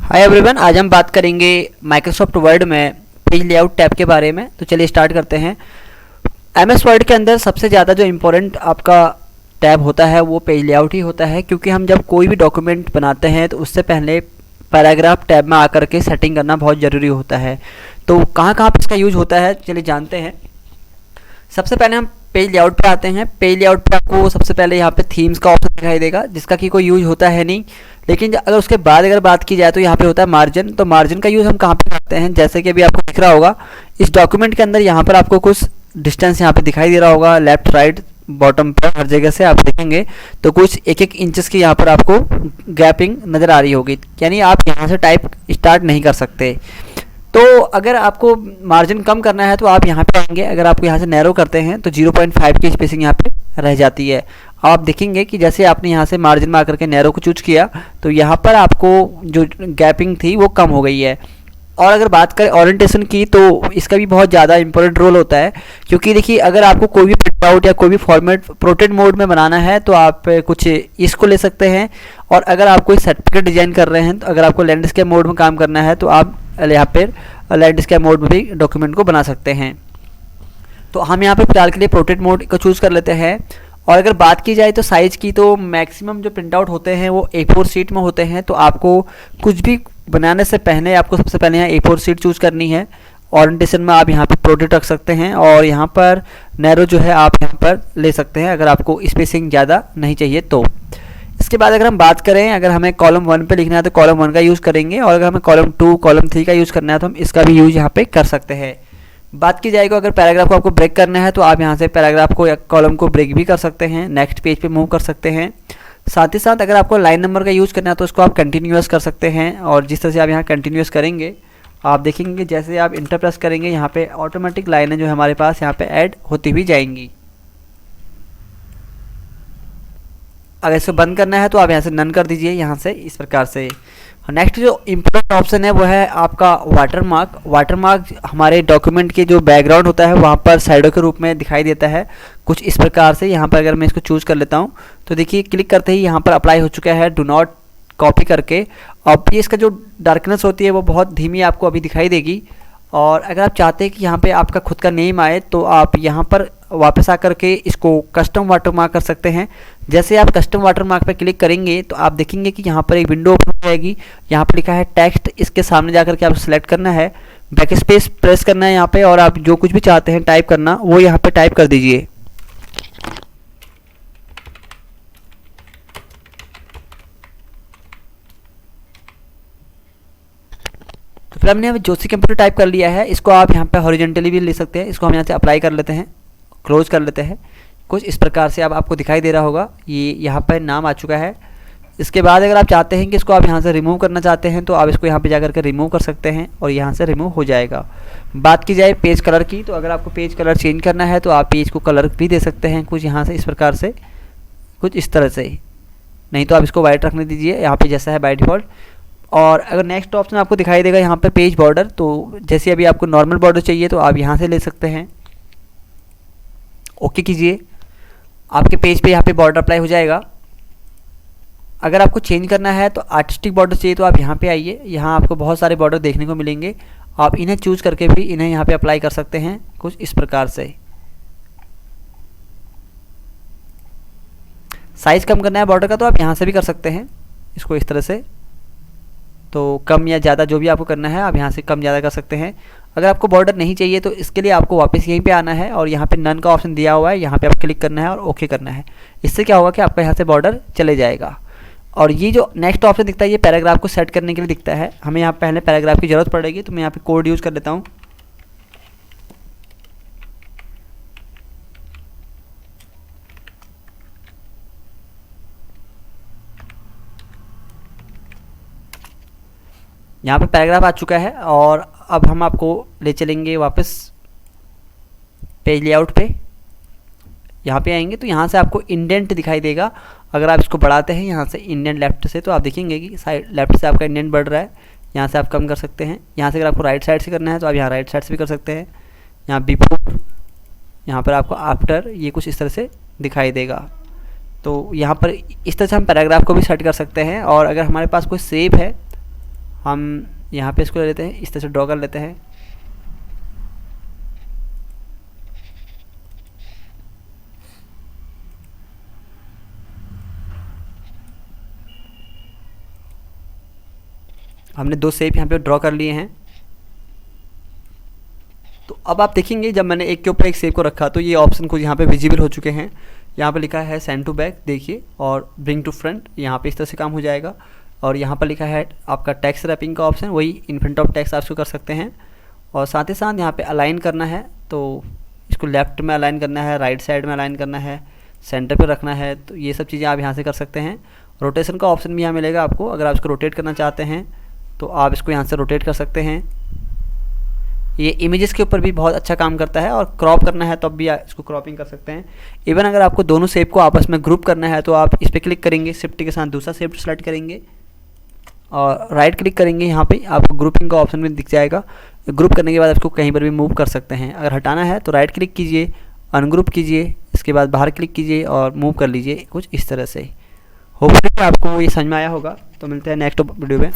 Hi everyone, आज हम बात करेंगे माइक्रोसॉफ्ट वर्ड में पेज लेआउट टैब के बारे में। तो चलिए स्टार्ट करते हैं। एमएस वर्ड के अंदर सबसे ज़्यादा जो इम्पोर्टेंट आपका टैब होता है वो पेज लेआउट ही होता है, क्योंकि हम जब कोई भी डॉक्यूमेंट बनाते हैं तो उससे पहले पैराग्राफ टैब में आकर के सेटिंग करना बहुत ज़रूरी होता है। तो कहाँ कहाँ पर इसका यूज़ होता है चलिए जानते हैं। सबसे पहले हम पेज लेआउट पे आते हैं। पेज लेआउट पे आपको सबसे पहले यहाँ पे थीम्स का ऑप्शन दिखाई देगा, जिसका कि कोई यूज होता है नहीं। लेकिन अगर उसके बाद अगर बात की जाए तो यहाँ पे होता है मार्जिन। तो मार्जिन का यूज़ हम कहाँ पे करते हैं, जैसे कि अभी आपको दिख रहा होगा इस डॉक्यूमेंट के अंदर यहाँ पर आपको कुछ डिस्टेंस यहाँ पे दिखाई दे रहा होगा, लेफ्ट राइट बॉटम पर हर जगह से आप देखेंगे तो कुछ एक एक इंचेस की यहाँ पर आपको गैपिंग नज़र आ रही होगी, यानी आप यहाँ से टाइप स्टार्ट नहीं कर सकते। तो अगर आपको मार्जिन कम करना है तो आप यहाँ पे आएंगे। अगर आपको यहाँ से नैरो करते हैं तो 0.5 की स्पेसिंग यहाँ पे रह जाती है। आप देखेंगे कि जैसे आपने यहाँ से मार्जिन में आकर के नैरो को चूज किया तो यहाँ पर आपको जो गैपिंग थी वो कम हो गई है। और अगर बात करें ओरिएंटेशन की तो इसका भी बहुत ज़्यादा इंपॉर्टेंट रोल होता है, क्योंकि देखिए अगर आपको कोई भी प्रिंटआउट या कोई भी फॉर्मेट प्रोटेड मोड में बनाना है तो आप कुछ इसको ले सकते हैं। और अगर आप कोई सर्टिफिकेट डिजाइन कर रहे हैं तो अगर आपको लैंडस्केप मोड में काम करना है तो आप यहाँ पर लैंडस्केप मोड में भी डॉक्यूमेंट को बना सकते हैं। तो हम यहाँ पे फिलहाल के लिए प्रोटेड मोड को चूज़ कर लेते हैं। और अगर बात की जाए तो साइज़ की, तो मैक्सिमम जो प्रिंट आउट होते हैं वो A4 शीट में होते हैं। तो आपको कुछ भी बनाने से पहले आपको सबसे पहले यहाँ A4 शीट चूज़ करनी है। ओरिएंटेशन में आप यहाँ पे प्रोटेड रख सकते हैं और यहाँ पर नैरो जो है आप यहाँ पर ले सकते हैं अगर आपको स्पेसिंग ज़्यादा नहीं चाहिए तो। इसके बाद अगर हम बात करें, अगर हमें कॉलम 1 पे लिखना है तो कॉलम 1 का यूज़ करेंगे, और अगर हमें कॉलम 2 कॉलम 3 का यूज़ करना है तो हम इसका भी यूज़ यहाँ पे कर सकते हैं। बात की जाएगी अगर पैराग्राफ को आपको ब्रेक करना है तो आप यहाँ से पैराग्राफ को या कॉलम को ब्रेक भी कर सकते हैं, नेक्स्ट पेज पे मूव कर सकते हैं। साथ ही साथ अगर आपको लाइन नंबर का यूज़ करना है तो उसको आप कंटिन्यूअस कर सकते हैं। और जिस तरह से आप यहाँ कंटिन्यूअस करेंगे आप देखेंगे जैसे आप इंटर प्रेस करेंगे यहाँ पे ऑटोमेटिक लाइनें जो हमारे पास यहाँ पे ऐड होती हुई जाएंगी। अगर इसको बंद करना है तो आप यहाँ से नन कर दीजिए यहाँ से इस प्रकार से। नेक्स्ट जो इम्पोर्टेंट ऑप्शन है वो है आपका वाटरमार्क। वाटरमार्क हमारे डॉक्यूमेंट के जो बैकग्राउंड होता है वहाँ पर साइडों के रूप में दिखाई देता है कुछ इस प्रकार से। यहाँ पर अगर मैं इसको चूज़ कर लेता हूँ तो देखिए क्लिक करते ही यहाँ पर अप्लाई हो चुका है, डू नॉट कॉपी करके। और ये इसका जो डार्कनेस होती है वो बहुत धीमी आपको अभी दिखाई देगी। और अगर आप चाहते हैं कि यहाँ पे आपका खुद का नेम आए तो आप यहाँ पर वापस आकर के इसको कस्टम वाटरमार्क कर सकते हैं। जैसे आप कस्टम वाटरमार्क पर क्लिक करेंगे तो आप देखेंगे कि यहाँ पर एक विंडो ओपन हो जाएगी। यहाँ पर लिखा है टेक्स्ट, इसके सामने जाकर के आपको सेलेक्ट करना है, बैक स्पेस प्रेस करना है यहाँ पे, और आप जो कुछ भी चाहते हैं टाइप करना वो यहाँ पे टाइप कर दीजिए। तो फिर हमने जोशी कंप्यूटर टाइप कर लिया है। इसको आप यहाँ पे हॉरिजॉन्टली भी ले सकते हैं। इसको हम यहाँ से अप्लाई कर लेते हैं, क्लोज कर लेते हैं। कुछ इस प्रकार से अब आपको दिखाई दे रहा होगा, ये यहाँ पर नाम आ चुका है। इसके बाद अगर आप चाहते हैं कि इसको आप यहाँ से रिमूव करना चाहते हैं तो आप इसको यहाँ पे जाकर के रिमूव कर सकते हैं और यहाँ से रिमूव हो जाएगा। बात की जाए पेज कलर की, तो अगर आपको पेज कलर चेंज करना है तो आप पेज को कलर भी दे सकते हैं कुछ यहाँ से इस प्रकार से, कुछ इस तरह से। नहीं तो आप इसको वाइट रखने दीजिए यहाँ पे जैसा है बाय डिफ़ॉल्ट। और अगर नेक्स्ट ऑप्शन आपको दिखाई देगा यहाँ पे पेज बॉर्डर, तो जैसे अभी आपको नॉर्मल बॉर्डर चाहिए तो आप यहाँ से ले सकते हैं। ओके कीजिए, आपके पेज पे यहाँ पे बॉर्डर अप्लाई हो जाएगा। अगर आपको चेंज करना है तो आर्टिस्टिक बॉर्डर चाहिए तो आप यहाँ पे आइए। यहाँ आपको बहुत सारे बॉर्डर देखने को मिलेंगे, आप इन्हें चूज़ करके भी इन्हें यहाँ पे अप्लाई कर सकते हैं कुछ इस प्रकार से। साइज़ कम करना है बॉर्डर का तो आप यहाँ से भी कर सकते हैं इसको इस तरह से। तो कम या ज़्यादा जो भी आपको करना है आप यहाँ से कम ज़्यादा कर सकते हैं। अगर आपको बॉर्डर नहीं चाहिए तो इसके लिए आपको वापस यहीं पे आना है और यहाँ पे नन का ऑप्शन दिया हुआ है, यहाँ पे आप क्लिक करना है और ओके करना है। इससे क्या होगा कि आपका यहाँ से बॉर्डर चले जाएगा। और ये जो नेक्स्ट ऑप्शन दिखता है ये पैराग्राफ को सेट करने के लिए दिखता है। हमें यहाँ पहले पैराग्राफ की ज़रूरत पड़ेगी तो मैं यहाँ पर कोड यूज़ कर लेता हूँ। यहाँ पे पैराग्राफ आ चुका है और अब हम आपको ले चलेंगे वापस पेज लेआउट पे। यहाँ पे आएंगे तो यहाँ से आपको इंडेंट दिखाई देगा। अगर आप इसको बढ़ाते हैं यहाँ से इंडेंट लेफ्ट से तो आप देखेंगे कि साइड लेफ्ट से आपका इंडेंट बढ़ रहा है। यहाँ से आप कम कर सकते हैं। यहाँ से अगर आपको राइट साइड से करना है तो आप यहाँ राइट साइड से भी कर सकते हैं। यहाँ बिफोर, यहाँ पर आपको आफ्टर, ये कुछ इस तरह से दिखाई देगा। तो यहाँ पर इस तरह से हम पैराग्राफ को भी सेट कर सकते हैं। और अगर हमारे पास कोई सेव है हम यहाँ पे इसको ले लेते हैं, इस तरह से ड्रॉ कर लेते हैं। हमने 2 शेप यहाँ पे ड्रॉ कर लिए हैं। तो अब आप देखेंगे जब मैंने एक के ऊपर एक शेप को रखा तो ये ऑप्शन कुछ यहाँ पे विजिबल हो चुके हैं। यहाँ पे लिखा है सेंड टू बैक, देखिए, और ब्रिंग टू फ्रंट, यहाँ पे इस तरह से काम हो जाएगा। और यहाँ पर लिखा है आपका टेक्स्ट रैपिंग का ऑप्शन, वही इन फ्रंट ऑफ टेक्स्ट आप इसको कर सकते हैं। और साथ ही साथ यहाँ पे अलाइन करना है, तो इसको लेफ़्ट में अलाइन करना है, राइट साइड में अलाइन करना है, सेंटर पे रखना है, तो ये सब चीज़ें आप यहाँ से कर सकते हैं। रोटेशन का ऑप्शन भी यहाँ मिलेगा आपको, अगर आप इसको रोटेट करना चाहते हैं तो आप इसको यहाँ से रोटेट कर सकते हैं। ये इमेजेस के ऊपर भी बहुत अच्छा काम करता है, और क्रॉप करना है तो अब भी आप इसको क्रॉपिंग कर सकते हैं। इवन अगर आपको दोनों शेप को आपस में ग्रुप करना है तो आप इस पर क्लिक करेंगे, शिफ्ट के साथ दूसरा शेप सेलेक्ट करेंगे और राइट क्लिक करेंगे, यहाँ पे आपको ग्रुपिंग का ऑप्शन भी दिख जाएगा। ग्रुप करने के बाद आपको कहीं पर भी मूव कर सकते हैं। अगर हटाना है तो राइट क्लिक कीजिए, अनग्रुप कीजिए, इसके बाद बाहर क्लिक कीजिए और मूव कर लीजिए कुछ इस तरह से। होपफुली आपको ये समझ में आया होगा। तो मिलते हैं नेक्स्ट वीडियो में।